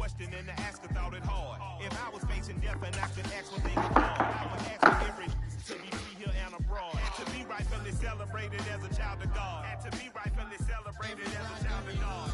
question and the asker thought it hard. If I was facing death and I could ask what they could call, I would ask for every to be free here and abroad. And to be rightfully celebrated as a child of God. And to be rightfully celebrated as a child of God.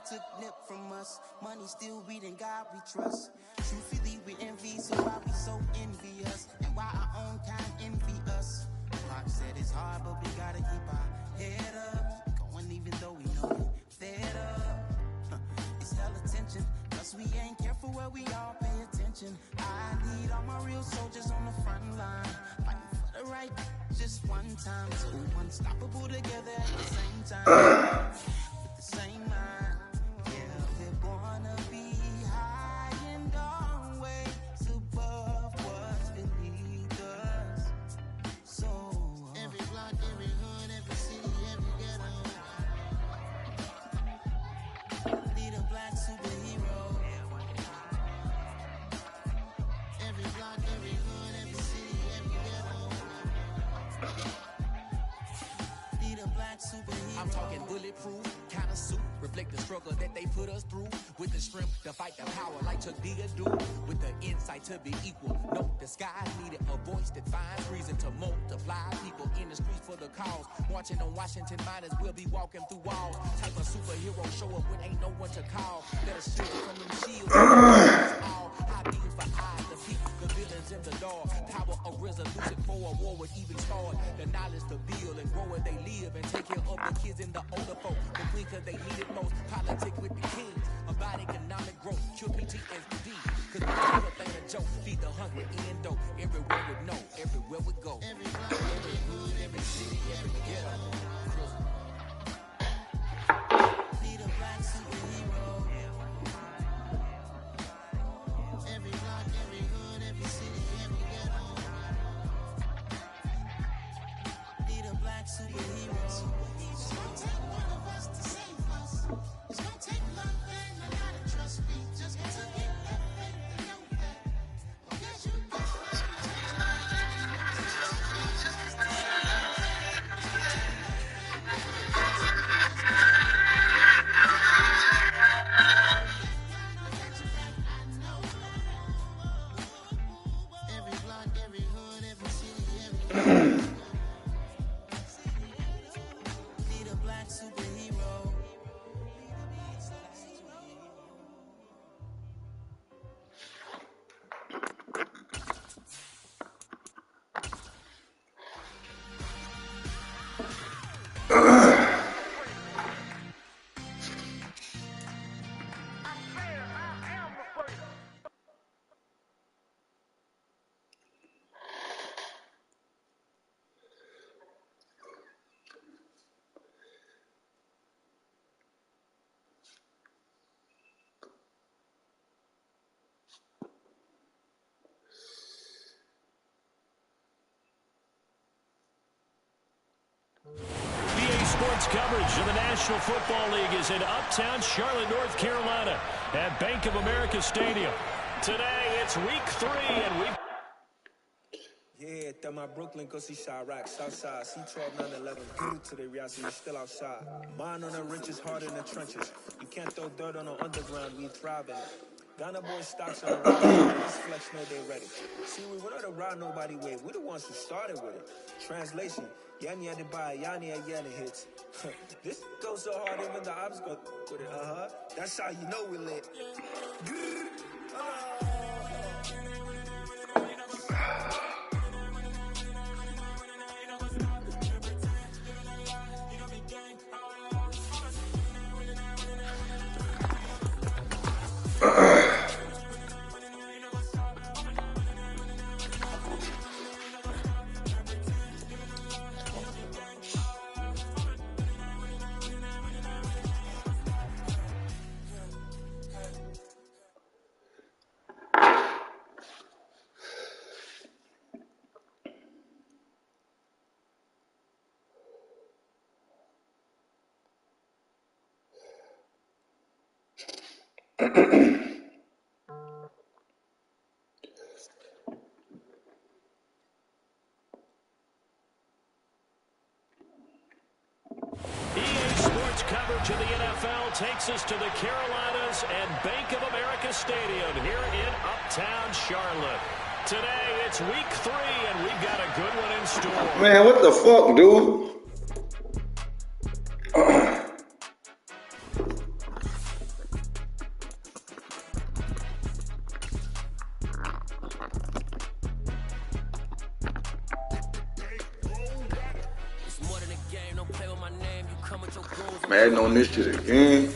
Took nip from us. Money still reading God we trust. Truthfully we envy, so why we so envious? And why our own kind envy us? Pac said it's hard, but we gotta keep our head up. Going even though we know it fed up. It's hell attention, cause we ain't careful where we all pay attention. I need all my real soldiers on the front line, fighting for the right just one time. So unstoppable together at the same time. With the same mind. Wanna be high and always above what's beneath us. So every block, every hood, every city, every ghetto need a black superhero. Every block, every hood, every city, every ghetto need a black superhero. I'm talking bulletproof kind of suit, reflect the struggle that they put us through, with the strength to fight the power like Chuck D do, with the insight to be equal. No, the sky needed a voice that finds reason to multiply people in the streets for the cause. Marching on Washington, might as well be walking through walls. Type of superhero show up when ain't no one to call. Better shield from them shields. All high beams for eyes to peak the villains in the dark. Power of resolution for a war would even start. The knowledge to build and grow where they live and take care of the kids and the older folk. Cause they need it most. Politic with the kings about economic growth. Cure PTSD. Cause the thing a joke. Feed the hungry in dope. Everywhere we know, everywhere we go. Every block, every hood, every city, every ghetto. Need a black superhero. Every block, every hood, every city, every ghetto. Need a black superhero. It's gonna take love and a lot of trust me just to get that faith and know that. Yes, you got every block, every hood, every city, every need a black superhero. Sports coverage of the National Football League is in uptown Charlotte, North Carolina at Bank of America Stadium. Today, it's week 3, and we've... Yeah, that my Brooklyn, go see Chirac, Southside, C12, 911, good to the real, so you still outside. Mine on the riches, hard in the trenches. You can't throw dirt on the underground, we thrive in it. Ghana boys stocks on the road, this flex know they ready. See, we wouldn't have ride nobody with, we the ones who started with it. Translation, Yanni had to buy, Yanni had Yanni hits. This goes so hard, even the ops go with it, That's how you know we lit. Sports coverage of the NFL takes us to the Carolinas and Bank of America Stadium here in Uptown Charlotte. Today, it's week 3, and we've got a good one in store. Man, what the fuck, dude? Man, I know this shit again.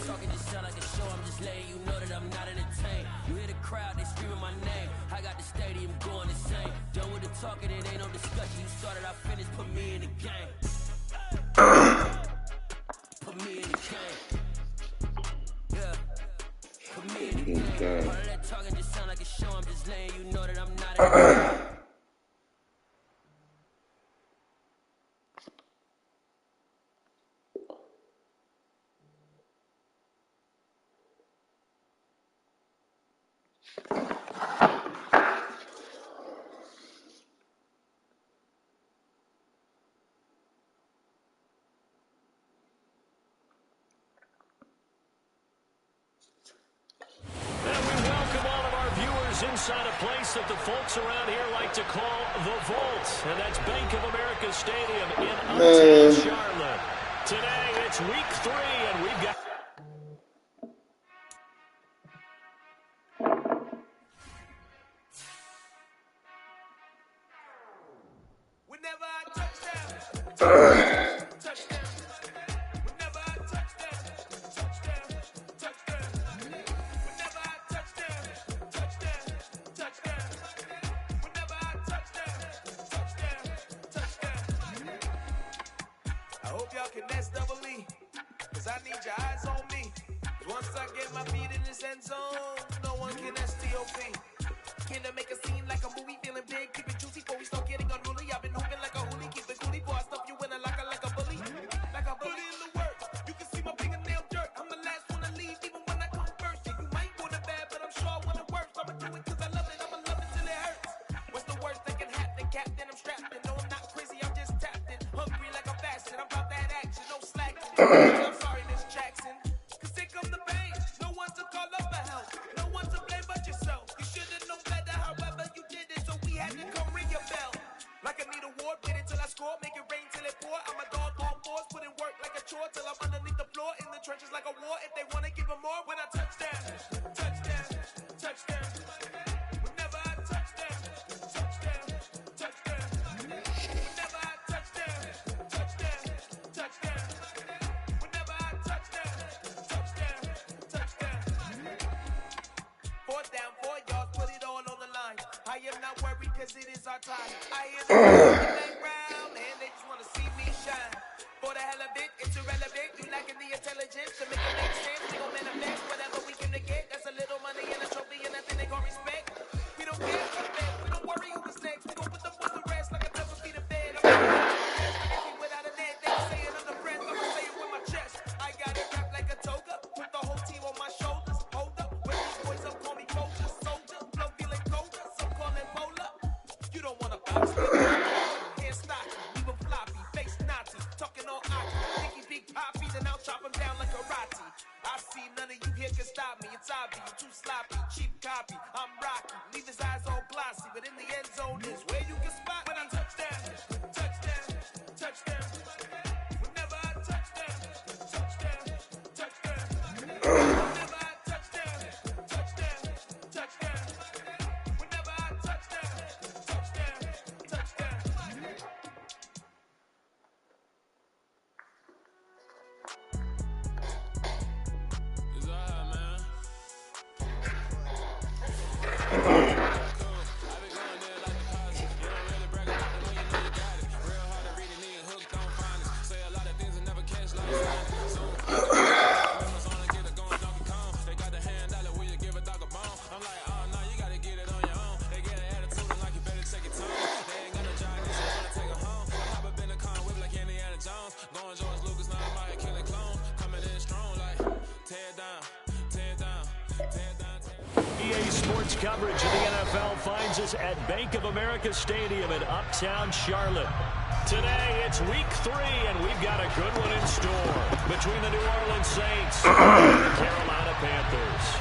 Inside a place that the folks around here like to call the Vault, and that's Bank of America Stadium in Uptown Charlotte. Today, it's week 3, and we've got... Whenever I touch down. I need your eyes on me. Once I get my feet in this end zone, no one can STOP. Can I make a scene like a movie, feeling big, keep it juicy before we start getting unruly. I've been hooping like a hoolie, keep it coolie, boy, I stuff you in a locker like a bully. Like a bully in the work, you can see my fingernail dirt. I'm the last one to leave, even when I come first. Yeah, you might want it bad, but I'm sure I want it worse. I'ma do it cause I love it, I'ma love it till it hurts. What's the worst that can happen, Captain? I'm strapped in, no I'm not crazy, I'm just tapped in. Hungry like I'm fasting, I'm about that action, no slacking. I'm sorry, Miss Jackson, cause here come the pain. No one to call up for help, no one to blame but yourself. You should've known better, however you did it, so we had to come ring your bell. Like I need a ward, wait until I score, make it rain till it pour. I'm a dog on fours, put in work like a chore till I'm underneath the floor, in the trenches like a war. If they wanna give them more, when I touch down, touchdown, touchdown. Whenever I touch down, touchdown, touchdown. Whenever I touch down, touchdown, touchdown. Whenever I touch down, touchdown, touchdown. 4th down, 4 yards, put it all on the line. I am not worried cause it is our time. I am the background and they just wanna see me shine. For the hell of it, it's irrelevant. You lacking the intelligence to make it make sense. We gon' manifest whatever we can get. That's a little money and a trophy and nothing they gon' respect. We don't care who's next, we don't worry who's next. We gon' put them fools to rest like a 7 feet of bed. I'm without a net, they say it under breath. I'ma say it with my chest. I got it wrapped like a toga. Put the whole team on my shoulders. Hold up, when these boys up call me Folger, soldier. Blow feeling colder, some call it polar. You don't wanna bounce me. Can't stop you, leave 'em floppy, face Nazi. Talking all ocky, Nicky big poppy, then I'll chop 'em down like karate. I see none of you here can stop me. It's obvious, you too sloppy, cheap copy. I'm rocky, leave his eyes all glossy, but in the end zone is where you can spot when I touch down, touchdown, touchdown. Whenever I touch down, touchdown, touchdown. Whenever I touch down, touchdown, touchdown. Whenever I touch down, touchdown, touchdown. It's all right, man. NBA sports coverage of the NFL finds us at Bank of America Stadium in Uptown Charlotte. Today, it's week 3, and we've got a good one in store between the New Orleans Saints and the Carolina Panthers.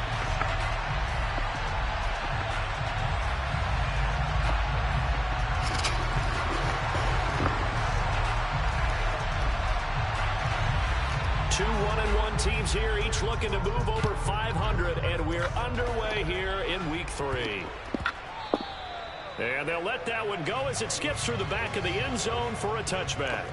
Two 1-1 teams here, each looking to move over 500, and we're underway here in week 3. And they'll let that one go as it skips through the back of the end zone for a touchback.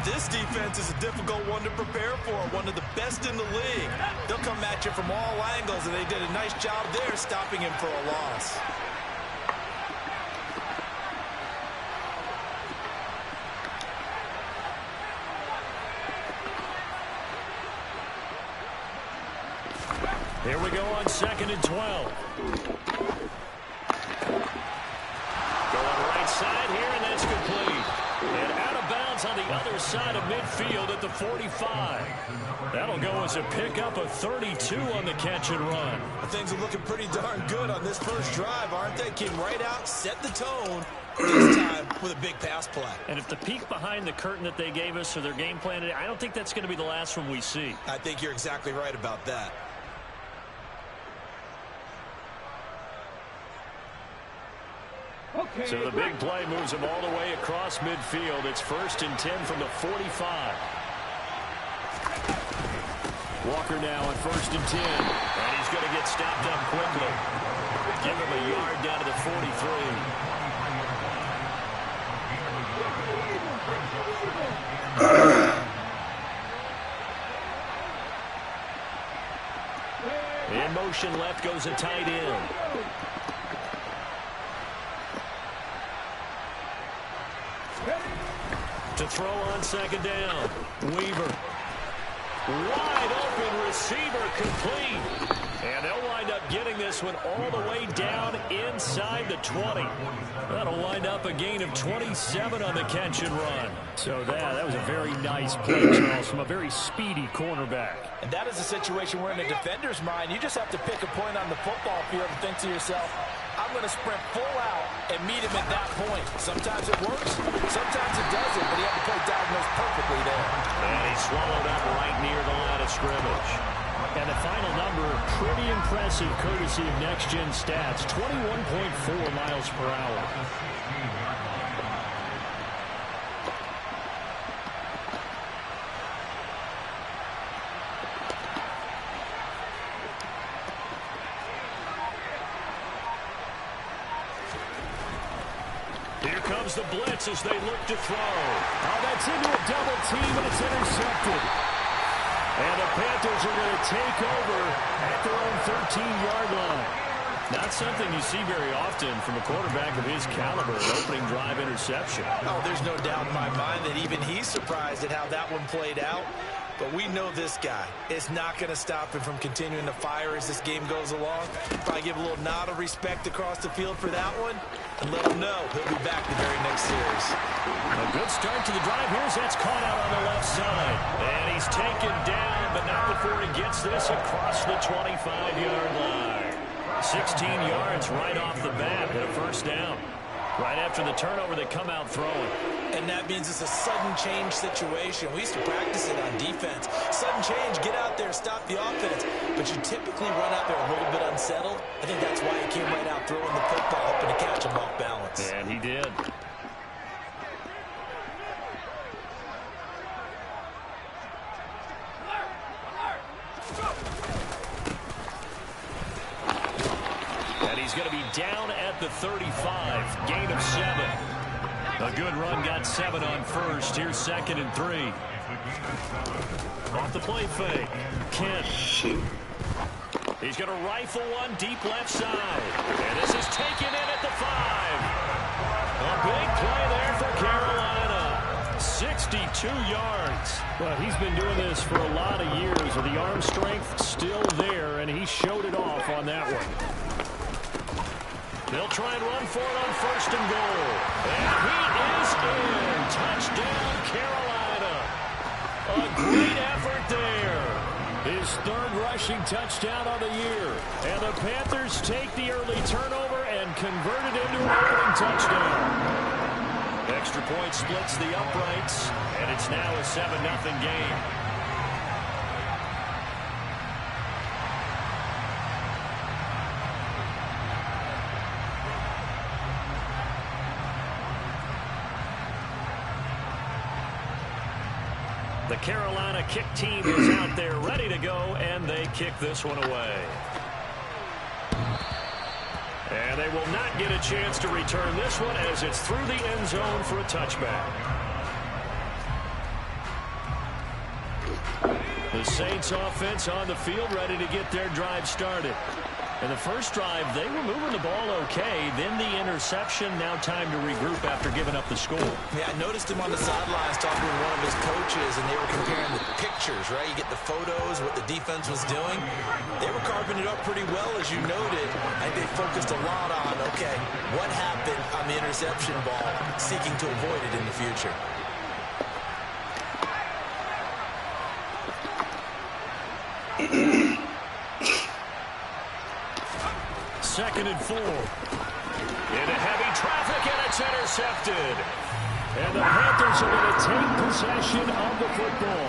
This defense is a difficult one to prepare for, one of the best in the league. They'll come at you from all angles, and they did a nice job there stopping him for a loss. Here we go on 2nd and 12. Going right side here, and that's complete. And out of bounds on the other side of midfield at the 45. That'll go as a pickup of 32 on the catch and run. Things are looking pretty darn good on this first drive, aren't they? Came right out, set the tone, this time with a big pass play. And if the peek behind the curtain that they gave us or their game plan, I don't think that's going to be the last one we see. I think you're exactly right about that. So the big play moves him all the way across midfield. It's 1st and 10 from the 45. Walker now on 1st and 10. And he's going to get stopped up quickly. Give him a yard down to the 43. In motion left goes a tight end. To throw on 2nd down. Weaver. Wide open receiver complete. And they'll wind up getting this one all the way down inside the 20. That'll wind up a gain of 27 on the catch and run. So that was a very nice play, Charles, from a very speedy cornerback. And that is a situation where in a defender's mind, you just have to pick a point on the football field and think to yourself, I'm going to sprint full out and meet him at that point. Sometimes it works, sometimes it doesn't, but he had to play diagnosed perfectly there. And he swallowed up right near the line of scrimmage. And the final number, pretty impressive courtesy of Next Gen Stats, 21.4 miles per hour. Here comes the blitz as they look to throw. Oh, that's into a double team, and it's intercepted. And the Panthers are going to take over at their own 13-yard line. Not something you see very often from a quarterback of his caliber, an opening drive interception. Oh, there's no doubt in my mind that even he's surprised at how that one played out. But we know this guy is not going to stop him from continuing to fire as this game goes along. Probably give a little nod of respect across the field for that one and let him know he'll be back the very next series. A good start to the drive. Here's that's caught out on the left side. And he's taken down, but not before he gets this across the 25-yard line. 16 yards right off the bat and a first down. Right after the turnover, they come out throwing. And that means it's a sudden change situation. We used to practice it on defense. Sudden change, get out there, stop the offense. But you typically run out there a little bit unsettled. I think that's why he came right out throwing the football, hoping to catch him off balance. And he did. he's going to be down at the 35. Gain of 7. A good run, got 7 on first. Here's 2nd and 3. Off the play fake. Kent. He's going to rifle one deep left side. And this is taken in at the 5. A big play there for Carolina. 62 yards. Well, he's been doing this for a lot of years with the arm strength still there, and he showed it off on that one. They'll try and run for it on 1st and goal. And he is in. Touchdown, Carolina. A great effort there. His 3rd rushing touchdown on the year. And the Panthers take the early turnover and convert it into an opening touchdown. Extra point splits the uprights, and it's now a 7-0 game. The Carolina kick team is out there ready to go, and they kick this one away. And they will not get a chance to return this one as it's through the end zone for a touchback. The Saints offense on the field ready to get their drive started. In the first drive, they were moving the ball okay. Then the interception. Now time to regroup after giving up the score. Yeah, I noticed him on the sidelines talking with one of his coaches, and they were comparing the pictures, right? You get the photos, what the defense was doing. They were carving it up pretty well, as you noted. I think they focused a lot on, okay, what happened on the interception ball, seeking to avoid it in the future. 2nd and 4. Into heavy traffic, and it's intercepted. And the Panthers are going to take possession of the football.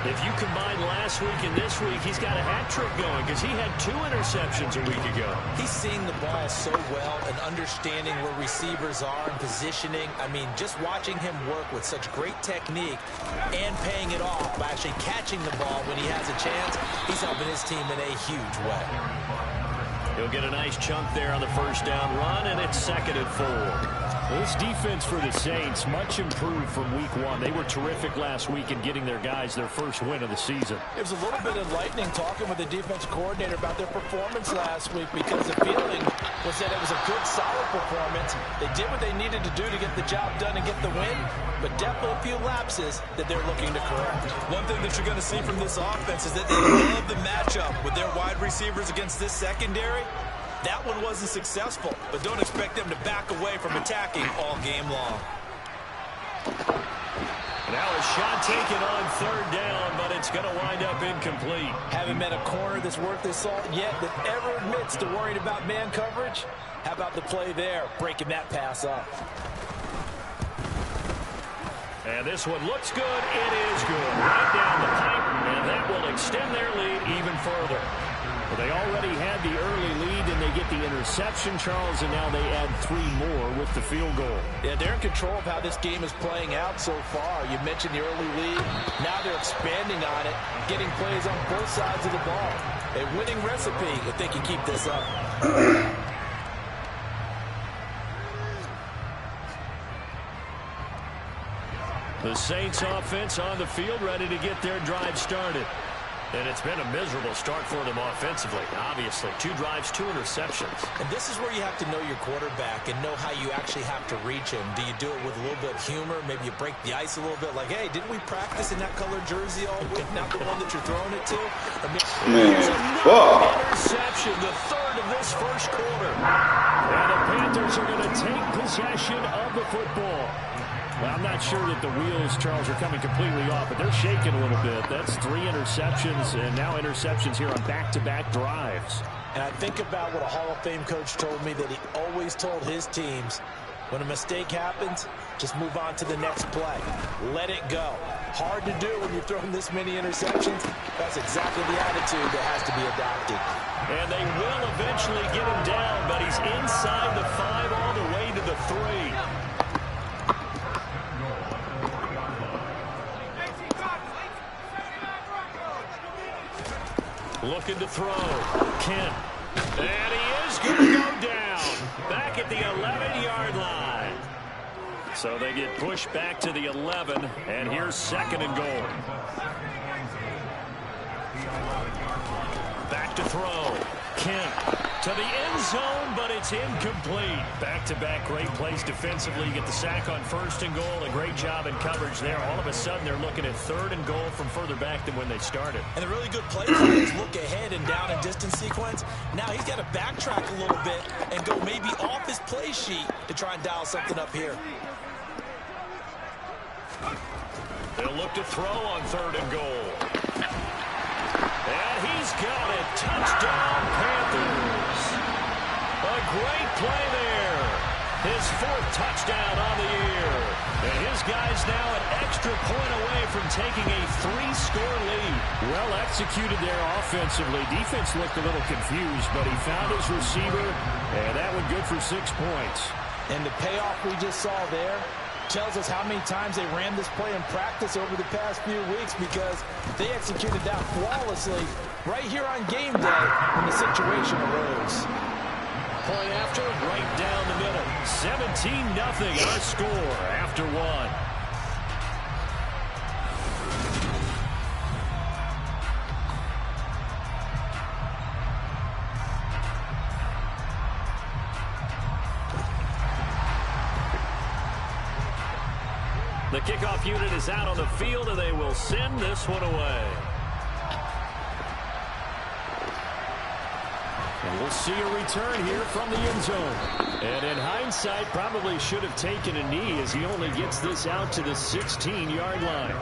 If you combine last week and this week, he's got a hat trick going because he had 2 interceptions a week ago. He's seeing the ball so well and understanding where receivers are and positioning. I mean, just watching him work with such great technique and paying it off by actually catching the ball when he has a chance, he's helping his team in a huge way. He'll get a nice chunk there on the 1st down run, and it's 2nd and 4. This defense for the Saints, much improved from week 1. They were terrific last week in getting their guys their first win of the season. It was a little bit enlightening talking with the defense coordinator about their performance last week because the feeling was that it was a good, solid performance. They did what they needed to do to get the job done and get the win, but definitely a few lapses that they're looking to correct. One thing that you're going to see from this offense is that they love the matchup with their wide receivers against this secondary. That one wasn't successful, but don't expect them to back away from attacking all game long. Now a shot taken on 3rd down, but it's going to wind up incomplete. Haven't met a corner that's worth his salt yet that ever admits to worrying about man coverage. How about the play there, breaking that pass up? And this one looks good. It is good. Right down the pipe, and that will extend their lead even further. Well, they already had the early lead, and they get the interception, Charles, and now they add 3 more with the field goal. Yeah, they're in control of how this game is playing out so far. You mentioned the early lead. Now they're expanding on it, getting plays on both sides of the ball. A winning recipe if they can keep this up. The Saints offense on the field ready to get their drive started. And it's been a miserable start for them offensively, obviously. 2 drives, 2 interceptions. And this is where you have to know your quarterback and know how you actually have to reach him. Do you do it with a little bit of humor? Maybe you break the ice a little bit, like, hey, didn't we practice in that colored jersey all week? Not the one that you're throwing it to? Interception, the 3rd of this first quarter. And the Panthers are going to take possession of the football. Well, I'm not sure that the wheels, Charles, are coming completely off, but they're shaking a little bit. That's 3 interceptions, and now interceptions here on back-to-back drives. And I think about what a Hall of Fame coach told me that he always told his teams, when a mistake happens, just move on to the next play. Let it go. Hard to do when you're throwing this many interceptions. That's exactly the attitude that has to be adopted. And they will eventually get him down, but he's inside the 5 all the way to the 3. Looking to throw. Kent. And he is going to go down. down, back at the 11-yard line. So they get pushed back to the 11, and here's 2nd and goal. Back to throw. Kemp to the end zone, but it's incomplete. Back-to-back great plays defensively. You get the sack on 1st and goal. A great job in coverage there. All of a sudden, they're looking at 3rd and goal from further back than when they started. And the really good plays is look ahead and down and distance sequence. Now he's got to backtrack a little bit and go maybe off his play sheet to try and dial something up here. They'll look to throw on 3rd and goal. And he's got it. Touchdown, Panthers. A great play there. His 4th touchdown on the year. And his guys now an extra point away from taking a 3-score lead. Well executed there offensively. Defense looked a little confused, but he found his receiver, and that one good for 6 points. And the payoff we just saw there tells us how many times they ran this play in practice over the past few weeks, because they executed that flawlessly right here on game day when the situation arose. Point after, right down the middle. 17-0 our score after 1. The kickoff unit is out on the field, and they will send this one away. And we'll see a return here from the end zone. And in hindsight, probably should have taken a knee, as he only gets this out to the 16-yard line.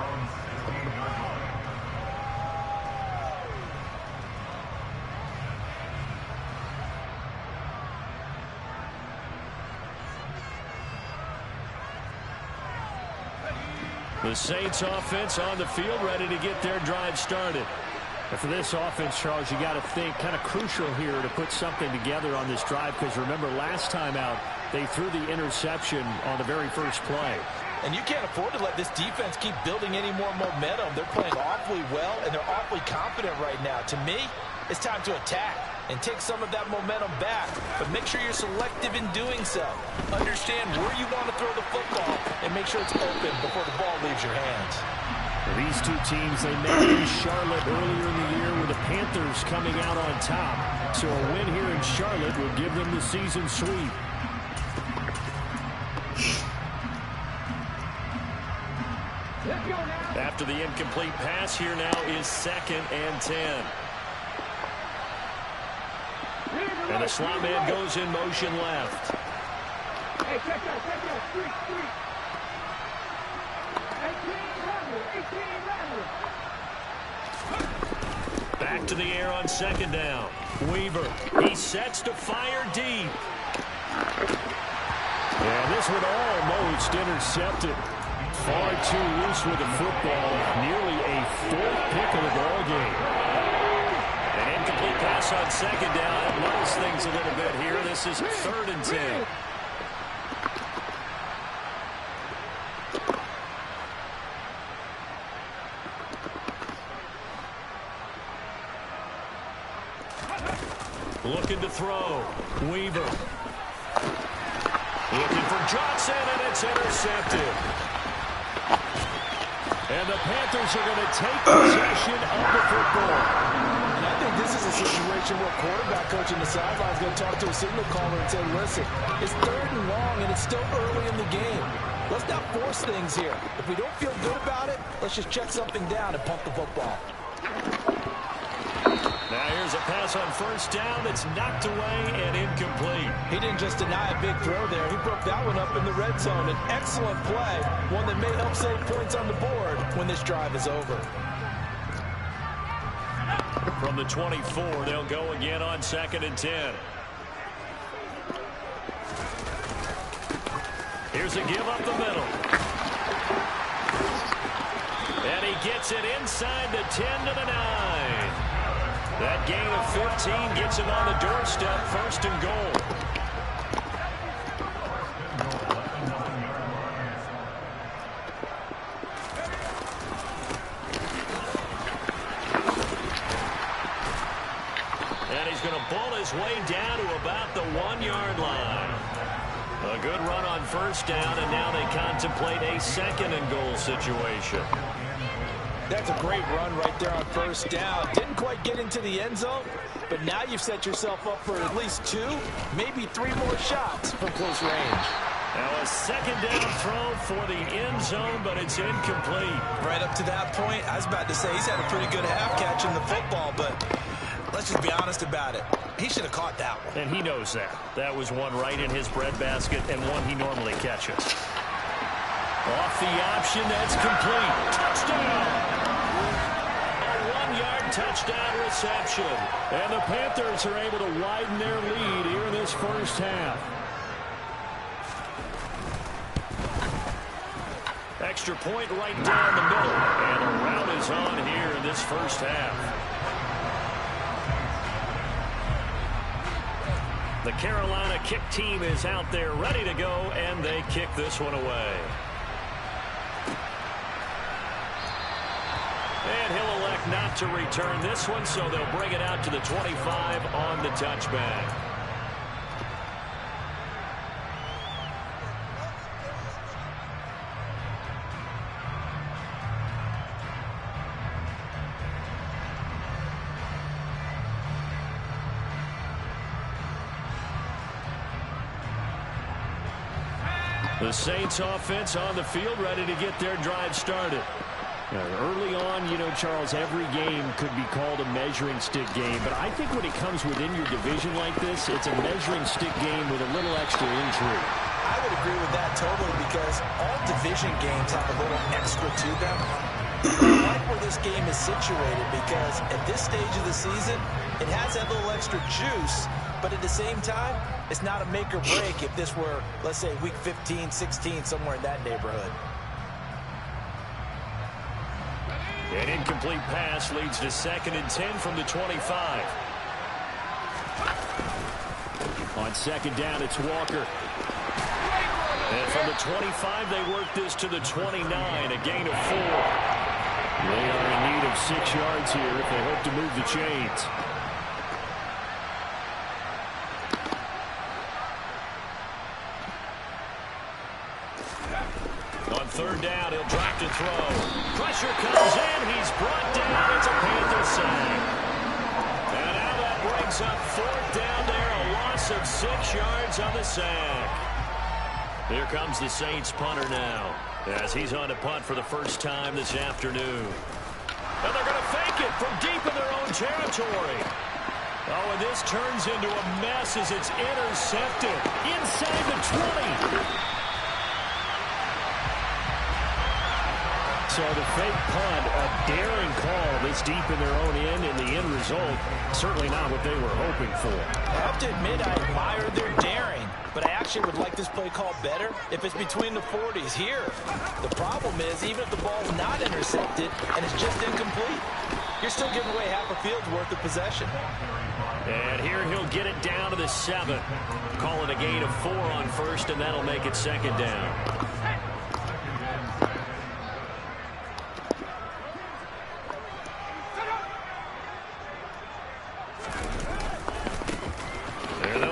The Saints offense on the field, ready to get their drive started. And for this offense, Charles, you got to think kind of crucial here to put something together on this drive, because remember last time out, they threw the interception on the very first play. And you can't afford to let this defense keep building any more momentum. They're playing awfully well, and they're awfully confident right now. To me, it's time to attack and take some of that momentum back. But make sure you're selective in doing so. Understand where you want to throw the football and make sure it's open before the ball leaves your hands. These two teams, they met in Charlotte earlier in the year, with the Panthers coming out on top. So a win here in Charlotte will give them the season sweep. After the incomplete pass, here now is 2nd and 10. And the slot man goes in motion left. Hey, check out, 3. Back to the air on 2nd down. Weaver, he sets to fire deep. And this one almost intercepted. Far too loose with the football. Nearly a 4th pick of the ball game. An incomplete pass on 2nd down. That lowers things a little bit here. This is 3rd and 10. Looking to throw. Weaver. Looking for Johnson, and it's intercepted. And the Panthers are going to take possession of the football. And I think this is a situation where quarterback coach in the sideline is going to talk to a signal caller and say, listen, it's 3rd and long, and it's still early in the game. Let's not force things here. If we don't feel good about it, let's just check something down and pump the football. Now here's a pass on 1st down. It's knocked away and incomplete. He didn't just deny a big throw there. He broke that one up in the red zone. An excellent play, one that may help save points on the board when this drive is over. From the 24, they'll go again on 2nd and 10. Here's a give up the middle. And he gets it inside the 10 to the 9. That gain of 15 gets him on the doorstep, 1st and goal. And he's going to ball his way down to about the 1-yard line. A good run on first down, and now they contemplate a second and goal situation. That's a great run right there on first down. Didn't quite get into the end zone, but now you've set yourself up for at least 2, maybe 3 more shots from close range. Now a second down throw for the end zone, but it's incomplete. Right up to that point, I was about to say he's had a pretty good half catching the football, but let's just be honest about it. He should have caught that one. And he knows that. That was one right in his breadbasket and one he normally catches. Off the option, that's complete. Touchdown! A 1-yard touchdown reception. And the Panthers are able to widen their lead here in this first half. Extra point right down the middle. And a rout is on here in this first half. The Carolina kick team is out there ready to go, and they kick this one away. And he'll elect not to return this one, so they'll bring it out to the 25 on the touchback. The Saints offense on the field ready to get their drive started. Early on, you know, Charles, every game could be called a measuring stick game. But I think when it comes within your division like this, it's a measuring stick game with a little extra intrigue. I would agree with that totally because all division games have a little extra to them. I like where this game is situated because at this stage of the season, it has that little extra juice. But at the same time, it's not a make or break if this were, let's say, week 15, 16, somewhere in that neighborhood. An incomplete pass leads to 2nd and 10 from the 25. On 2nd down, it's Walker. And from the 25, they work this to the 29, a gain of 4. They are in need of 6 yards here if they hope to move the chains. On 3rd down, he'll drop to throw. Pressure comes in. He's brought down. It's a Panther sack. And now that brings up 4th down there. A loss of 6 yards on the sack. Here comes the Saints punter now as he's on to punt for the first time this afternoon. And they're going to fake it from deep in their own territory. Oh, and this turns into a mess as it's intercepted inside the 20. So the fake punt, a daring call this deep in their own end, and the end result, certainly not what they were hoping for. I have to admit I admire their daring, but I actually would like this play called better if it's between the 40s here. The problem is, even if the ball's not intercepted and it's just incomplete, you're still giving away half a field's worth of possession. And here he'll get it down to the 7. Call it a gain of 4 on first, and that'll make it 2nd down.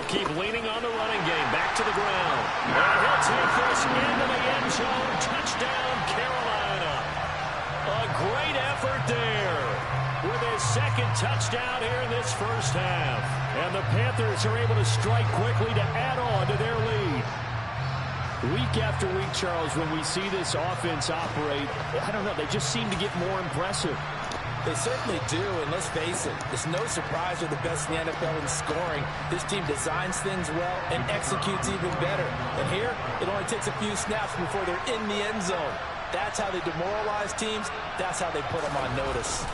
Keep leaning on the running game. Back to the ground. And he'll take this into the end zone. Touchdown, Carolina. A great effort there with his 2nd touchdown here in this first half. And the Panthers are able to strike quickly to add on to their lead. Week after week, Charles, when we see this offense operate, I don't know, they just seem to get more impressive. They certainly do, and let's face it, it's no surprise they're the best in the NFL in scoring. This team designs things well and executes even better. And here, it only takes a few snaps before they're in the end zone. That's how they demoralize teams. That's how they put them on notice.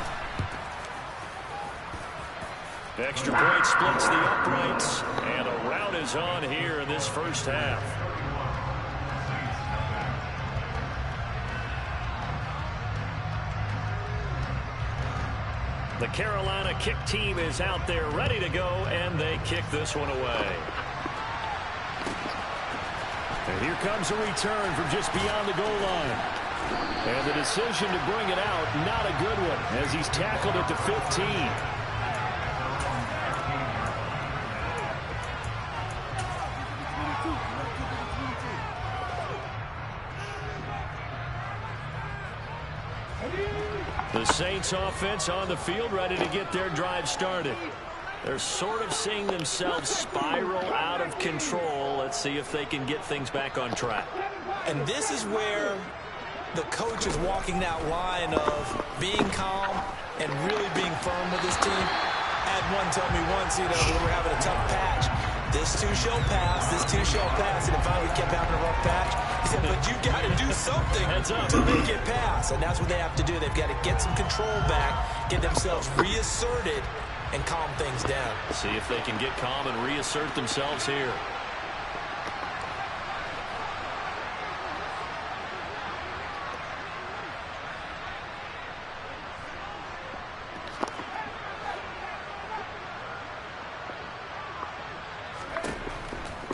Extra point splits the uprights, and a rout is on here in this first half. The Carolina kick team is out there ready to go, and they kick this one away. And here comes a return from just beyond the goal line. And the decision to bring it out, not a good one, as he's tackled at the 15. Saints offense on the field, ready to get their drive started. They're sort of seeing themselves spiral out of control. Let's see if they can get things back on track. And this is where the coach is walking that line of being calm and really being firm with his team. I had one tell me once, we were having a tough patch. This too shall pass, this too shall pass. And finally we kept having a rough patch. He said, but you got to do something to make it pass. And that's what they have to do. They've got to get some control back, get themselves reasserted, and calm things down. See if they can get calm and reassert themselves here.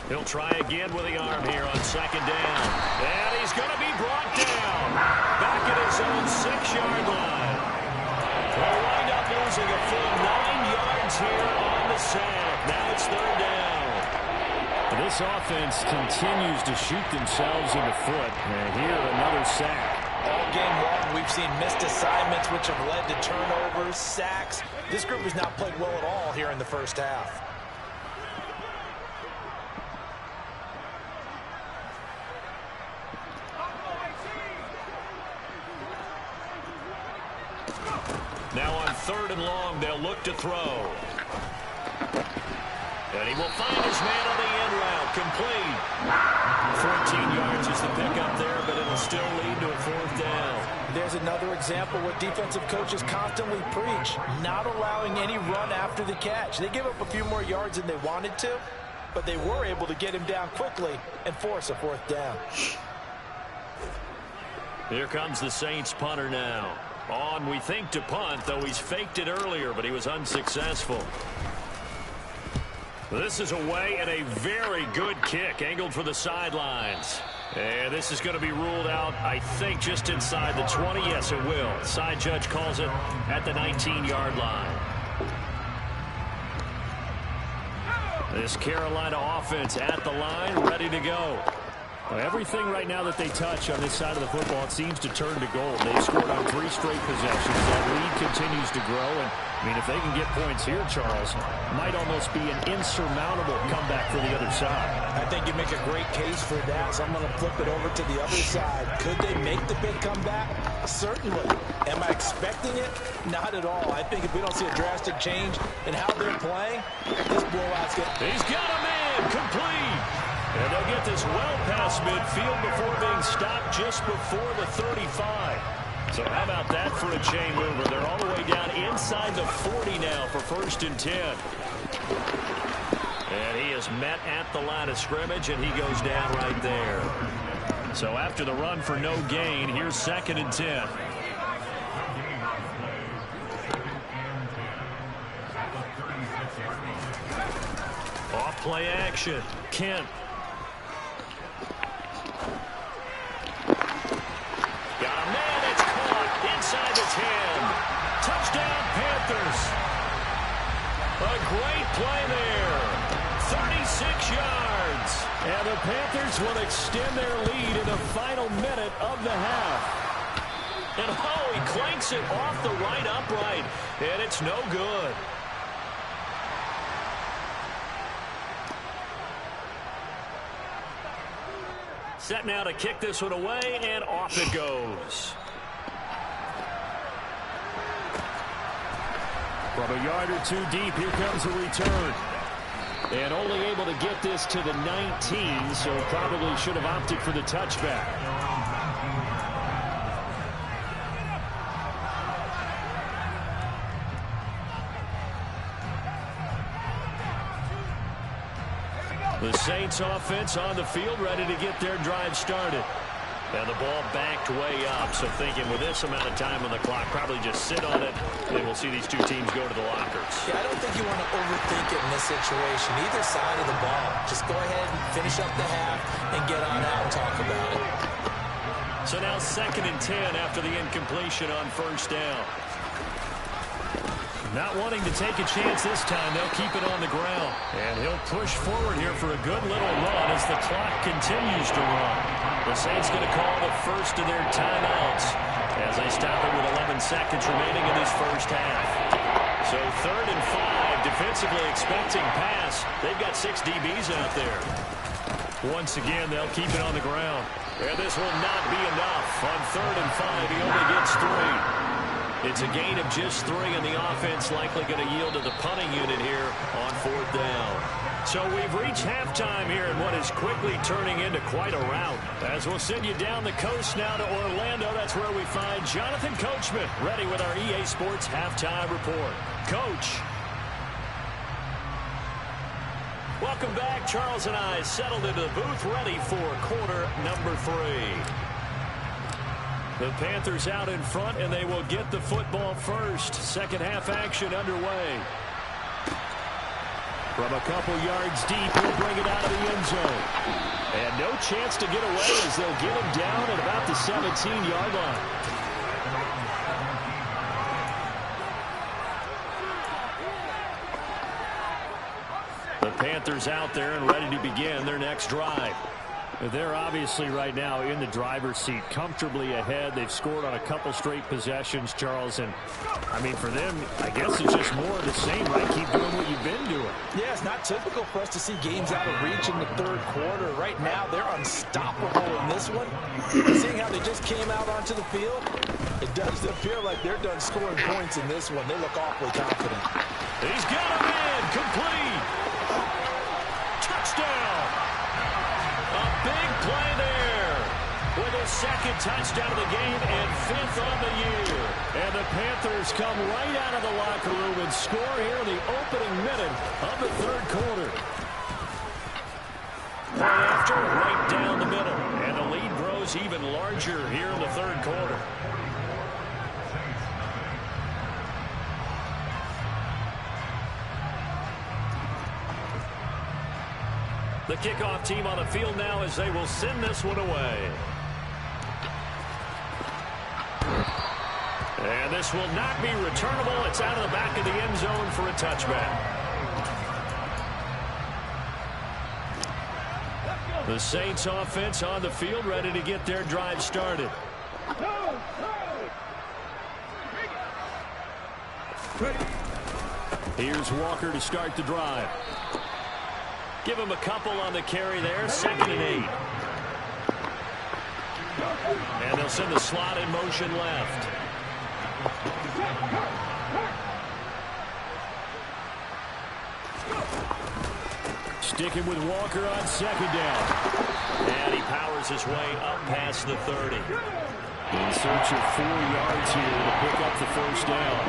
He'll try again with the arm here on second down. And he's going to be brought down. Back at his own 6-yard line. They'll wind up losing a full 9 yards here on the sack. Now it's third down. This offense continues to shoot themselves in the foot. And here, another sack. All game long, we've seen missed assignments, which have led to turnovers, sacks. This group has not played well at all here in the first half. Now on third and long, they'll look to throw. And he will find his man on the end route. Complete. 14 yards is the pickup there, but it'll still lead to a fourth down. There's another example what defensive coaches constantly preach, not allowing any run after the catch. They give up a few more yards than they wanted to, but they were able to get him down quickly and force a fourth down. Here comes the Saints punter now. On, we think, to punt, though he's faked it earlier, but he was unsuccessful. This is away and a very good kick, angled for the sidelines. And this is going to be ruled out, I think, just inside the 20. Yes, it will. Side judge calls it at the 19-yard line. This Carolina offense at the line, ready to go. Everything right now that they touch on this side of the football, it seems to turn to gold. They've scored on 3 straight possessions. That lead continues to grow. And, I mean, if they can get points here, Charles, might almost be an insurmountable comeback for the other side. I think you make a great case for that, so I'm going to flip it over to the other side. Could they make the big comeback? Certainly. Am I expecting it? Not at all. I think if we don't see a drastic change in how they're playing, this blowout's going to... He's got a man, complete. And they'll get this well past midfield before being stopped just before the 35. So how about that for a chain mover? They're all the way down inside the 40 now for 1st and 10. And he is met at the line of scrimmage, and he goes down right there. So after the run for no gain, here's 2nd and 10. Off play action. Kent. Inside the 10. Touchdown, Panthers. A great play there. 36 yards. And the Panthers will extend their lead in the final minute of the half. And oh, he clanks it off the right upright. And it's no good. Set now to kick this one away, and off it goes. From a yard or 2 deep, here comes a return. And only able to get this to the 19, so probably should have opted for the touchback. The Saints offense on the field, ready to get their drive started. And the ball backed way up, so thinking with this amount of time on the clock, probably just sit on it, and we'll see these two teams go to the lockers. Yeah, I don't think you want to overthink it in this situation. Either side of the ball. Just go ahead and finish up the half and get on out and talk about it. So now 2nd and 10 after the incompletion on 1st down. Not wanting to take a chance this time, they'll keep it on the ground. And he'll push forward here for a good little run as the clock continues to run. The Saints going to call the first of their timeouts. as they stop it with 11 seconds remaining in this first half. So 3rd and 5, defensively expecting pass. They've got 6 DBs out there. Once again, they'll keep it on the ground. And this will not be enough. On 3rd and 5, he only gets 3. It's a gain of just 3, and the offense likely going to yield to the punting unit here on 4th down. So we've reached halftime here in what is quickly turning into quite a rout. As we'll send you down the coast now to Orlando, that's where we find Jonathan Coachman ready with our EA Sports Halftime Report. Coach. Welcome back. Charles and I settled into the booth ready for quarter number 3. The Panthers out in front, and they will get the football first. Second half action underway. From a couple yards deep, he'll bring it out of the end zone. And no chance to get away as they'll get him down at about the 17-yard line. The Panthers out there and ready to begin their next drive. They're obviously right now in the driver's seat, comfortably ahead. They've scored on a couple straight possessions, Charles. And, I mean, for them, I guess it's just more of the same, right? Keep doing what you've been doing. Yeah, it's not typical for us to see games out of reach in the 3rd quarter. Right now, they're unstoppable in this one. Seeing how they just came out onto the field, it does appear like they're done scoring points in this one. They look awfully confident. He's got him in. Complete. Touchdown. A big play there with his 2nd touchdown of the game and 5th on the year. And the Panthers come right out of the locker room and score here in the opening minute of the 3rd quarter. Right after, right down the middle. And the lead grows even larger here in the 3rd quarter. The kickoff team on the field now as they will send this one away. And this will not be returnable. It's out of the back of the end zone for a touchback. The Saints offense on the field ready to get their drive started. Here's Walker to start the drive. Give him a couple on the carry there. 2nd and 8. And they'll send the slot in motion left. Sticking with Walker on 2nd down. And he powers his way up past the 30. In search of 4 yards here to pick up the 1st down.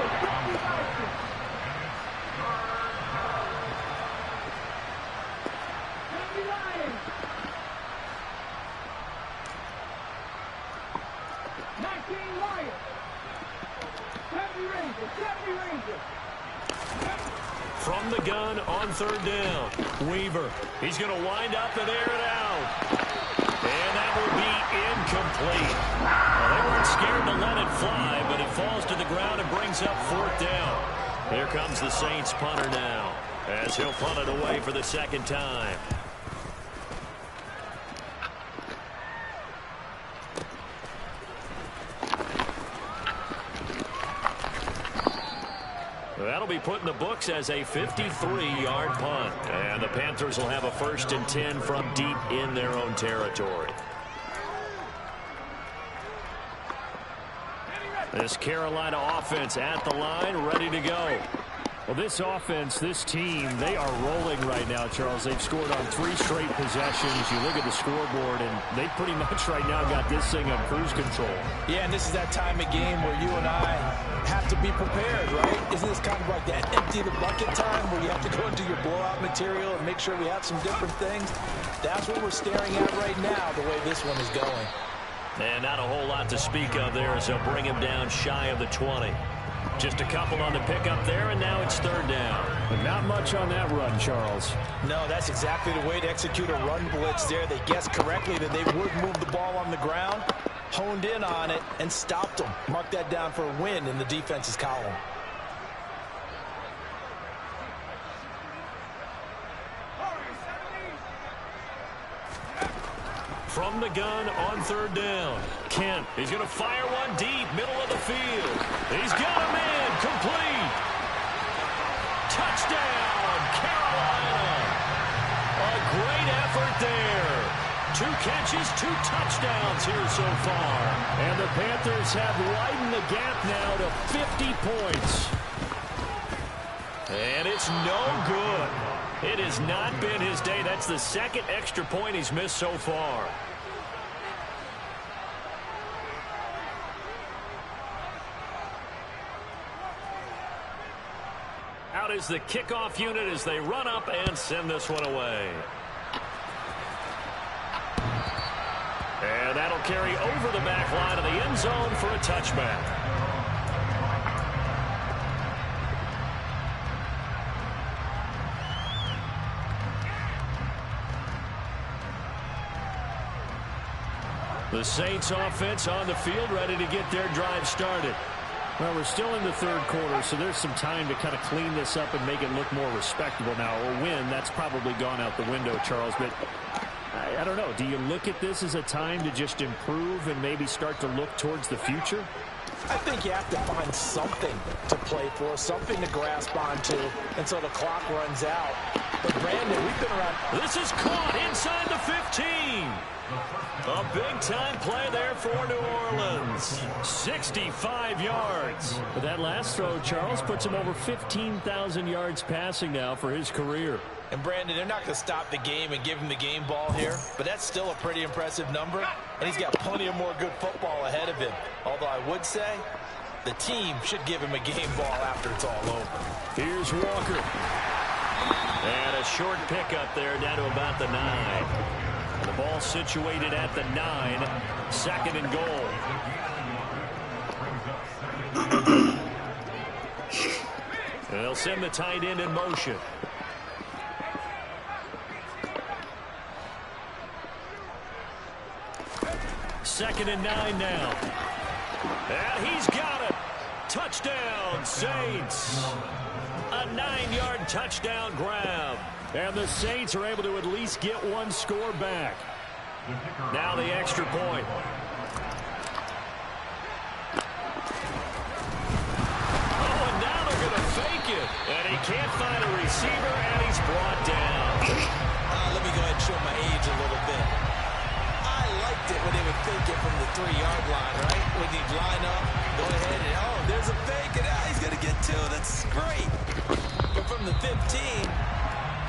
From the gun on 3rd down. Weaver. He's going to wind up and air it out. And that will be incomplete. Well, they weren't scared to let it fly, but it falls to the ground and brings up 4th down. Here comes the Saints punter now, as he'll punt it away for the 2nd time. That'll be put in the books as a 53-yard punt. And the Panthers will have a 1st and 10 from deep in their own territory. This Carolina offense at the line, ready to go. Well, this offense, this team, they are rolling right now, Charles. They've scored on 3 straight possessions. You look at the scoreboard, and they pretty much right now got this thing on cruise control. Yeah, and this is that time of game where you and I have to be prepared, right? Isn't this kind of like that empty the bucket time where you have to go into your blowout material and make sure we have some different things? That's what we're staring at right now, the way this one is going. And not a whole lot to speak of there as they'll bring him down shy of the 20. Just a couple on the pickup there, and now it's 3rd down. But not much on that run, Charles. No, that's exactly the way to execute a run blitz there. They guessed correctly that they would move the ball on the ground, honed in on it, and stopped them. Mark that down for a win in the defense's column. From the gun on 3rd down. Kent, he's going to fire one deep, middle of the field. He's got him in, complete. Touchdown, Carolina. A great effort there. 2 catches, 2 touchdowns here so far. And the Panthers have widened the gap now to 50 points. And it's no good. It has not been his day. That's the 2nd extra point he's missed so far. Out is the kickoff unit as they run up and send this one away. And that'll carry over the back line of the end zone for a touchback. The Saints offense on the field ready to get their drive started. Well, we're still in the 3rd quarter, so there's some time to kind of clean this up and make it look more respectable now. A win, that's probably gone out the window, Charles, but I don't know. Do you look at this as a time to just improve and maybe start to look towards the future? I think you have to find something to play for, something to grasp onto until the clock runs out. But, Brandon, we've been around. This is caught inside the 15. A big-time play there for New Orleans. 65 yards. But that last throw, Charles, puts him over 15,000 yards passing now for his career. And, Brandon, they're not going to stop the game and give him the game ball here, but that's still a pretty impressive number, and he's got plenty of more good football ahead of him. Although I would say the team should give him a game ball after it's all over. Here's Walker. And a short pickup there down to about the 9. The ball situated at the 9, 2nd and goal. They'll send the tight end in motion. Second and 9 now. And he's got it. Touchdown, Saints. A 9-yard touchdown grab. And the Saints are able to at least get one score back. Now the extra point. Oh, and now they're going to fake it. And he can't find a receiver, and he's brought down. Let me go ahead and show my age a little bit. I liked it when they would fake it from the 3-yard line, right? When he'd line up, go ahead and, oh, there's a fake, and he's going to get 2. That's great. But from the 15,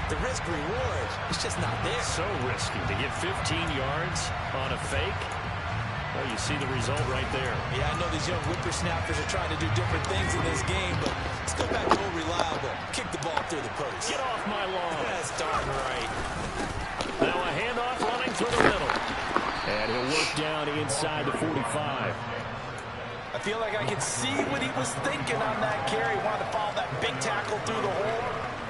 the risk-reward is just not there. So risky to get 15 yards on a fake. Well, you see the result right there. Yeah, I know these young whippersnappers are trying to do different things in this game, but let's go back to old reliable. Kick the ball through the post. Get off my lawn. That's darn right. Now a handoff running through the middle. And he'll work down inside the 45. I feel like I can see what he was thinking on that carry. Wanted to follow that big tackle through the hole.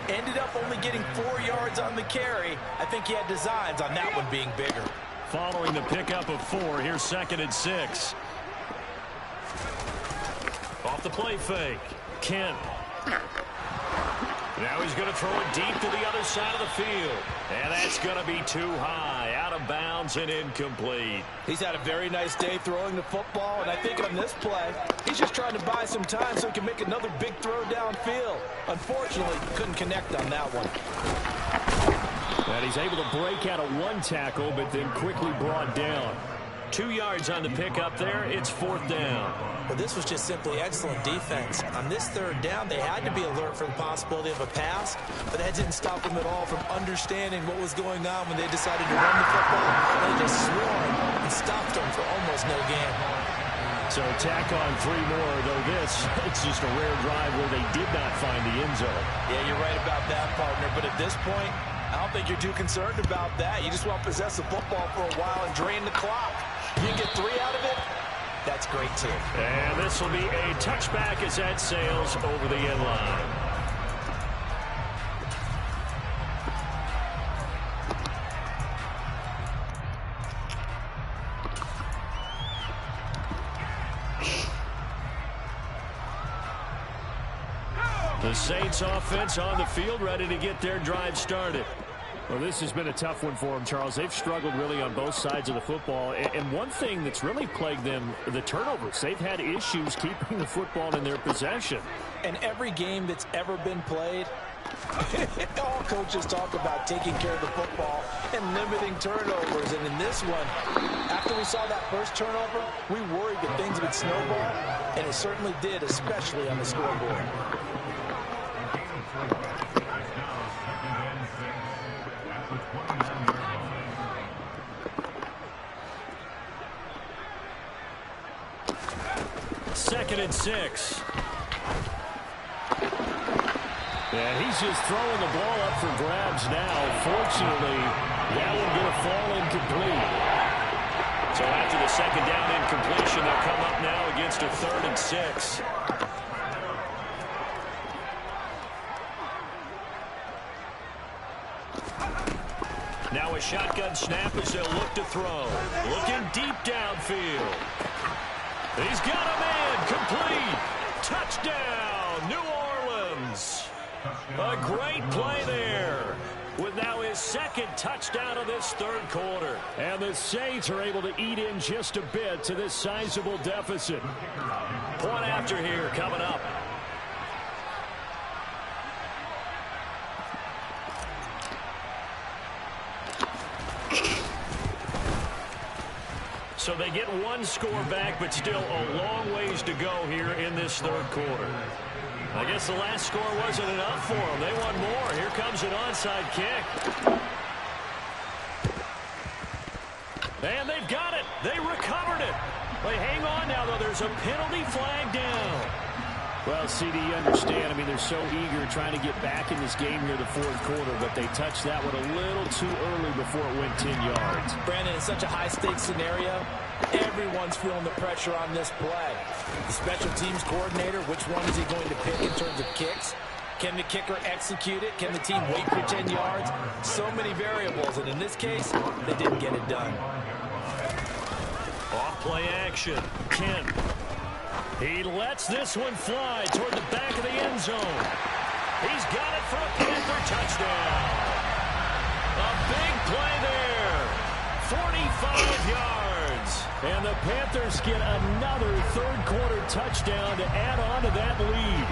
Ended up only getting 4 yards on the carry. I think he had designs on that one being bigger. Following the pickup of 4, here's 2nd and 6. Off the play fake. Kent. Now he's going to throw it deep to the other side of the field. And that's going to be too high. Out of bounds and incomplete. He's had a very nice day throwing the football, and I think on this play, he's just trying to buy some time so he can make another big throw downfield. Unfortunately, couldn't connect on that one. And he's able to break out of 1 tackle, but then quickly brought down. 2 yards on the pickup there. It's 4th down. Well, this was just simply excellent defense. On this 3rd down, they had to be alert for the possibility of a pass, but that didn't stop them at all from understanding what was going on when they decided to run the football. They just swarmed and stopped them for almost no gain. So tack on 3 more, though it's just a rare drive where they did not find the end zone. Yeah, you're right about that, partner, but at this point, I don't think you're too concerned about that. You just want to possess the football for a while and drain the clock. If you get 3 out of it, that's great, too. And this will be a touchback as that sails over the end line. The Saints offense on the field ready to get their drive started. Well, this has been a tough one for them, Charles. They've struggled really on both sides of the football. And one thing that's really plagued them, the turnovers. They've had issues keeping the football in their possession. And every game that's ever been played, all coaches talk about taking care of the football and limiting turnovers. And in this one, after we saw that first turnover, we worried that things would snowball, and it certainly did, especially on the scoreboard. Second and 6. And he's just throwing the ball up for grabs now. Fortunately, that one going to fall incomplete. So after the second down incompletion, they'll come up now against a 3rd and 6. Now a shotgun snap as they'll look to throw. Looking deep downfield. He's got him in. Complete. Touchdown, New Orleans. A great play there. With now his second touchdown of this 3rd quarter. And the Saints are able to eat in just a bit to this sizable deficit. Point after here coming up. So they get one score back, but still a long ways to go here in this 3rd quarter. I guess the last score wasn't enough for them. They want more. Here comes an onside kick. And they've got it. They recovered it. They hang on now, though. There's a penalty flag down. Well, CD, you understand. I mean, they're so eager trying to get back in this game here the 4th quarter, but they touched that one a little too early before it went 10 yards. Brandon, it's such a high-stakes scenario. Everyone's feeling the pressure on this play. The special teams coordinator, which one is he going to pick in terms of kicks? Can the kicker execute it? Can the team wait for 10 yards? So many variables, and in this case, they didn't get it done. Off-play action. Kent. He lets this one fly toward the back of the end zone. He's got it for a Panther touchdown. A big play there. 45 yards. And the Panthers get another 3rd quarter touchdown to add on to that lead.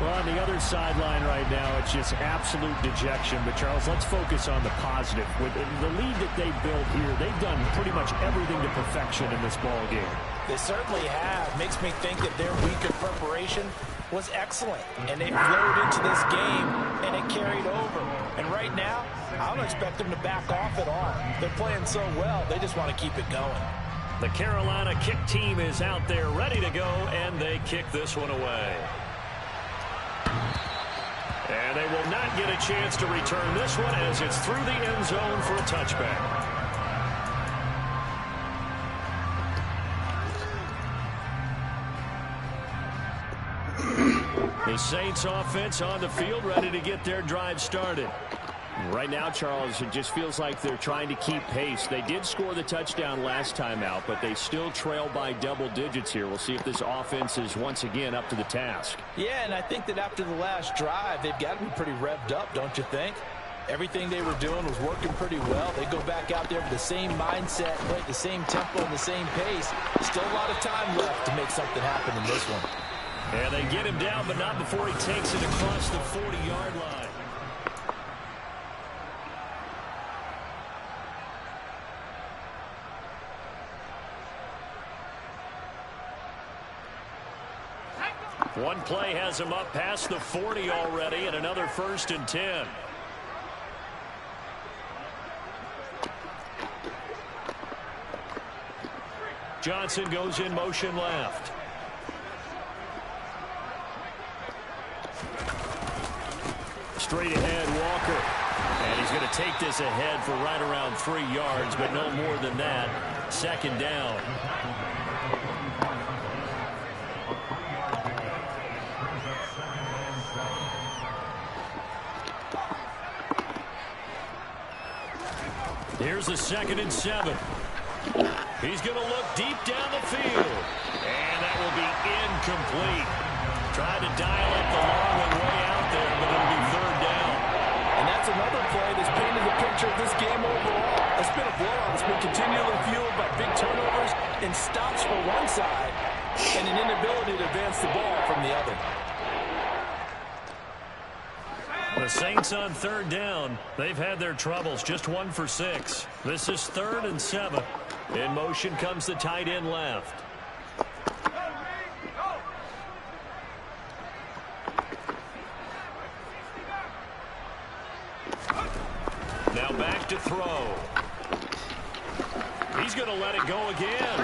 Well, on the other sideline right now, it's just absolute dejection. But, Charles, let's focus on the positive. With the lead that they built here, they've done pretty much everything to perfection in this ball game. They certainly have. Makes me think that their week of preparation was excellent. And they flowed into this game, and it carried over. And right now, I don't expect them to back off at all. They're playing so well, they just want to keep it going. The Carolina kick team is out there ready to go, and they kick this one away. And they will not get a chance to return this one as it's through the end zone for a touchback. The Saints offense on the field ready to get their drive started. Right now, Charles, it just feels like they're trying to keep pace. They did score the touchdown last time out, but they still trail by double digits here. We'll see if this offense is once again up to the task. Yeah, and I think that after the last drive, they've got to be pretty revved up, don't you think? Everything they were doing was working pretty well. They go back out there with the same mindset, play at the same tempo and the same pace. Still a lot of time left to make something happen in this one. And they get him down, but not before he takes it across the 40-yard line. One play has him up past the 40 already, and another 1st and 10. Johnson goes in motion left. Straight ahead, Walker. And he's going to take this ahead for right around 3 yards, but no more than that. 2nd down. Here's the 2nd and 7. He's going to look deep down the field. And that will be incomplete. Tried to dial up the long one way out there, but it'll be 3rd down. And that's another play that's in stops for one side and an inability to advance the ball from the other. The Saints on third down. They've had their troubles, just 1 for 6. This is 3rd and 7. In motion comes the tight end left. Now back to throw. He's going to let it go again.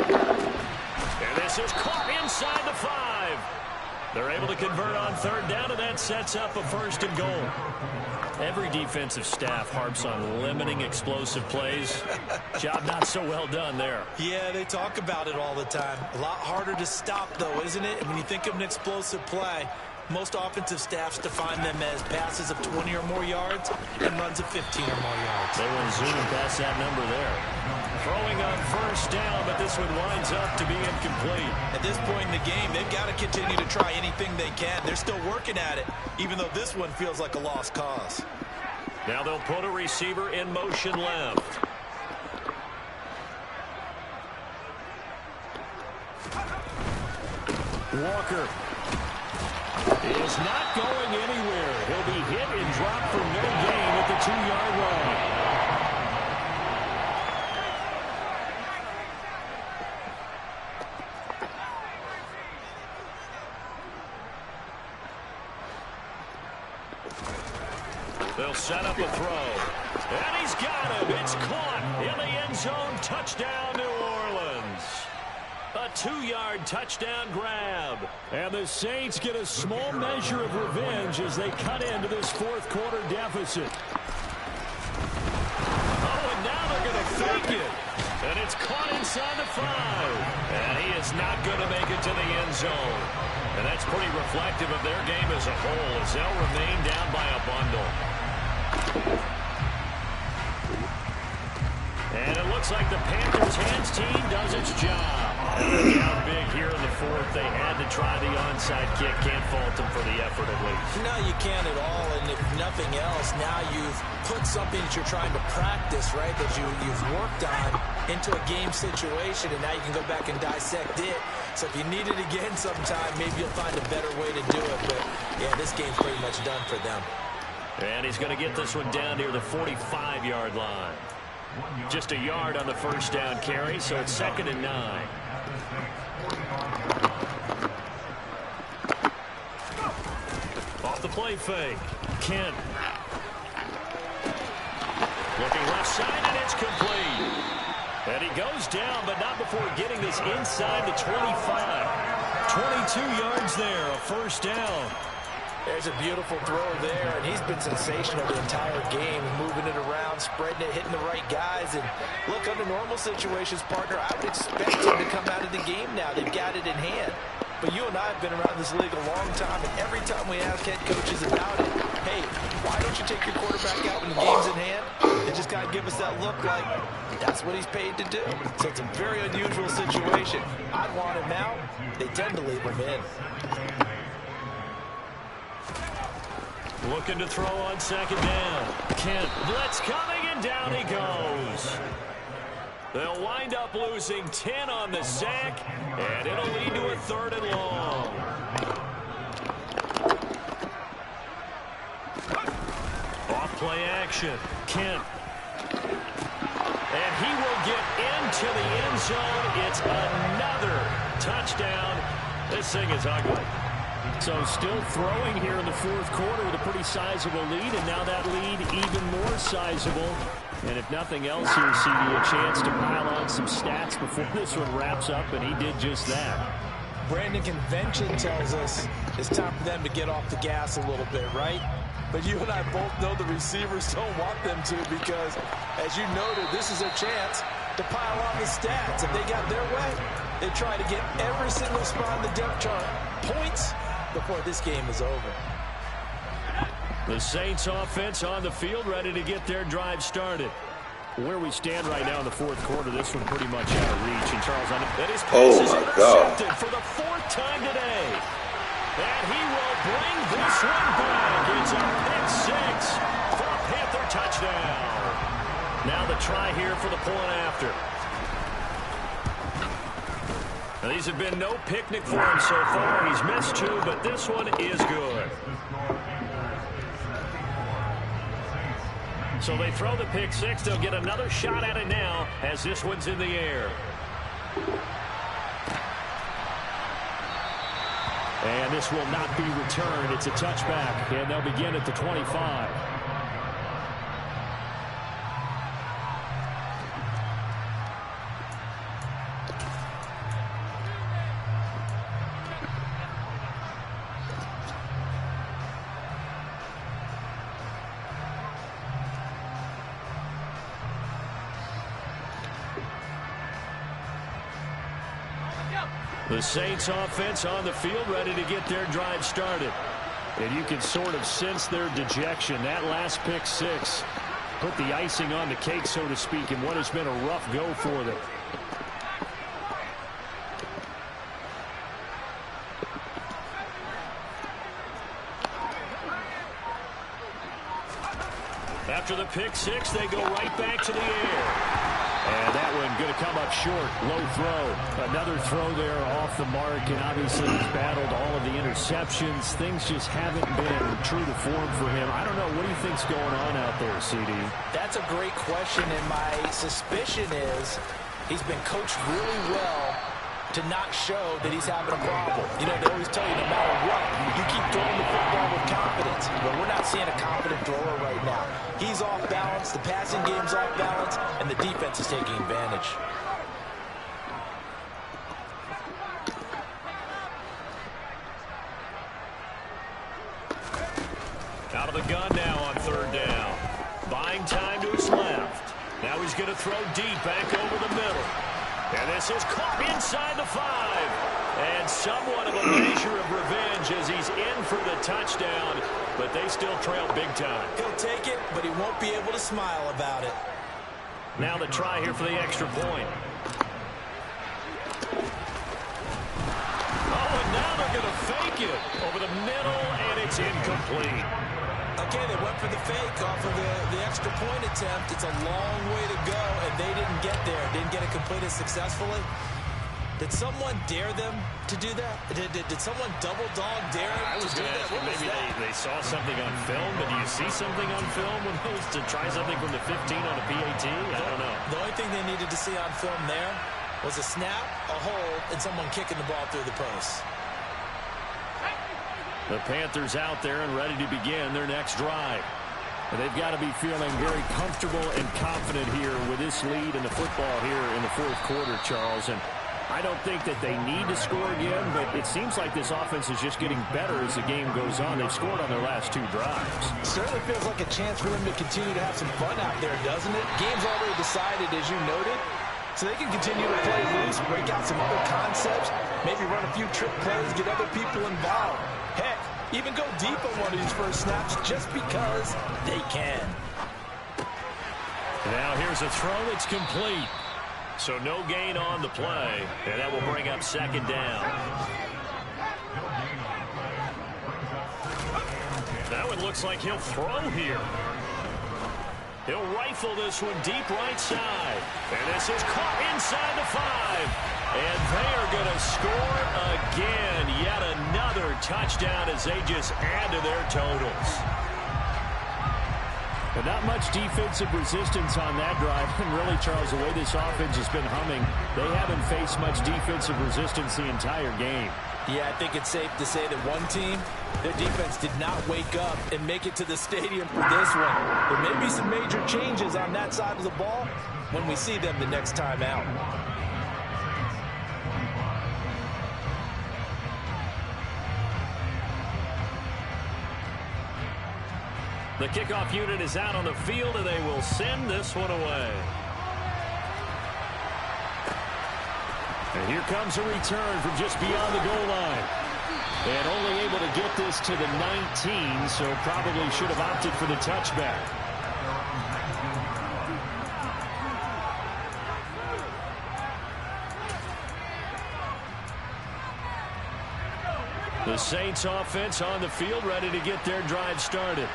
And this is caught inside the 5. They're able to convert on third down, and that sets up a 1st and goal. Every defensive staff harps on limiting explosive plays. Job not so well done there. Yeah, they talk about it all the time. A lot harder to stop, though, isn't it? When you think of an explosive play, most offensive staffs define them as passes of 20 or more yards and runs of 15 or more yards. They went zooming past that number there. Throwing on 1st down, but this one winds up to be incomplete. At this point in the game, they've got to continue to try anything they can. They're still working at it, even though this one feels like a lost cause. Now they'll put a receiver in motion left. Walker is not going anywhere. He'll be hit and dropped for no gain at the 2-yard line. They'll set up a throw. And he's got him. It's caught in the end zone. Touchdown, New Orleans. A 2-yard touchdown grab. And the Saints get a small measure of revenge as they cut into this 4th quarter deficit. Oh, and now they're going to fake it. And it's caught inside the 5. And he is not going to make it to the end zone. And that's pretty reflective of their game as a whole as they'll remain down by a bundle. And it looks like the Panthers' hands team does its job. And they're down big here in the 4th. They had to try the onside kick. Can't fault them for the effort at least. No, you can't at all. And if nothing else, now you've put something that you're trying to practice, right, that you've worked on into a game situation, and now you can go back and dissect it. So if you need it again sometime, maybe you'll find a better way to do it. But, yeah, this game's pretty much done for them. And he's going to get this one down near the 45-yard line. Just a yard on the 1st down carry, so it's 2nd and 9. Off the play fake. Kent. Looking left side, and it's complete. And he goes down, but not before getting this inside the 25. 22 yards there, a 1st down. There's a beautiful throw there, and he's been sensational the entire game, moving it around, spreading it, hitting the right guys. And look, under normal situations, partner, I would expect him to come out of the game now. They've got it in hand. But you and I have been around this league a long time, and every time we ask head coaches about it, hey, why don't you take your quarterback out when the game's in hand? They just got to give us that look like that's what he's paid to do. So it's a very unusual situation. I'd want him out. They tend to leave him in. Looking to throw on 2nd down. Kent, blitz coming, and down he goes. They'll wind up losing 10 on the sack, and it'll lead to a 3rd and long. Off play action. Kent. And he will get into the end zone. It's another touchdown. This thing is ugly. So still throwing here in the 4th quarter with a pretty sizable lead, and now that lead even more sizable. And if nothing else here, CD, a chance to pile on some stats before this one wraps up, and he did just that. Brandon, convention tells us it's time for them to get off the gas a little bit, right? But you and I both know the receivers don't want them to, because, as you noted, this is a chance to pile on the stats. If they got their way, they try to get every single spot in the depth chart points before this game is over. The Saints offense on the field, ready to get their drive started. Where we stand right now in the 4th quarter, this one pretty much out of reach. And Charles, that his pass is intercepted for the 4th time today. And he will bring this one back. It's a pick 6 for a Panther touchdown. Now the try here for the point after. These have been no picnic for him so far. He's missed 2, but this one is good. So they throw the pick 6. They'll get another shot at it now as this one's in the air. And this will not be returned. It's a touchback, and they'll begin at the 25. The Saints offense on the field ready to get their drive started. And you can sort of sense their dejection. That last pick 6 put the icing on the cake, so to speak, in what has been a rough go for them. After the pick 6, they go right back to the air. And that one going to come up short. Low throw. Another throw there off the mark. And obviously he's battled all of the interceptions. Things just haven't been true to form for him. I don't know. What do you think's going on out there, CD? That's a great question. And my suspicion is he's been coached really well to not show that he's having a problem. You know, they always tell you no matter what, you keep throwing the football with confidence. But we're not seeing a confident thrower right now. He's off balance, the passing game's off balance, and the defense is taking advantage. Out of the gun now on 3rd down. Buying time to his left. Now he's going to throw deep back over the middle. And this is caught inside the 5. And somewhat of a measure of revenge as he's in for the touchdown. But they still trail big time. He'll take it, but he won't be able to smile about it. Now the try here for the extra point. Oh, and now they're going to fake it over the middle, and it's incomplete. Okay, they went for the fake off of the extra point attempt. It's a long way to go, and they didn't get there. Didn't get it completed successfully. Did someone dare them to do that? Did someone double dog dare them to do that? Maybe they saw something on film, but do you see something on film when those to try something from the 15 on a PAT? I don't know. The only thing they needed to see on film there was a snap, a hold, and someone kicking the ball through the post. The Panthers out there and ready to begin their next drive. And they've got to be feeling very comfortable and confident here with this lead in the football here in the 4th quarter, Charles. And I don't think that they need to score again, but it seems like this offense is just getting better as the game goes on. They've scored on their last 2 drives. Certainly feels like a chance for them to continue to have some fun out there, doesn't it? Game's already decided, as you noted, so they can continue to play loose, break out some other concepts, maybe run a few trick plays, get other people involved. Heck, even go deep on one of these first snaps just because they can. Now here's a throw that's complete. So no gain on the play, and that will bring up 2nd down. That one looks like he'll throw here. He'll rifle this one deep right side. And this is caught inside the 5. And they are going to score again. Yet another touchdown as they just add to their totals. But not much defensive resistance on that drive. And really, Charles, the way this offense has been humming, they haven't faced much defensive resistance the entire game. Yeah, I think it's safe to say that one team, their defense did not wake up and make it to the stadium for this one. There may be some major changes on that side of the ball when we see them the next time out. The kickoff unit is out on the field, and they will send this one away. And here comes a return from just beyond the goal line. And only able to get this to the 19, so probably should have opted for the touchback. The Saints offense on the field ready to get their drive started.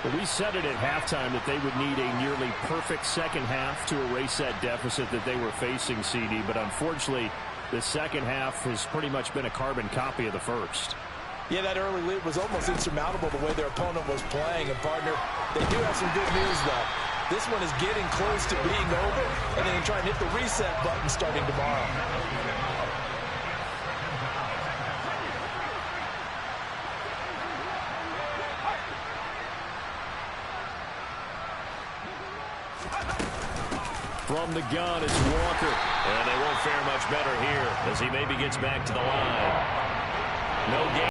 But we said it at halftime that they would need a nearly perfect second half to erase that deficit that they were facing, CD. But unfortunately, the second half has pretty much been a carbon copy of the first. Yeah, that early lead was almost insurmountable the way their opponent was playing. And, partner, they do have some good news, though. This one is getting close to being over, and they can try and hit the reset button starting tomorrow. From the gun, it's Walker. And they won't fare much better here as he maybe gets back to the line. No game.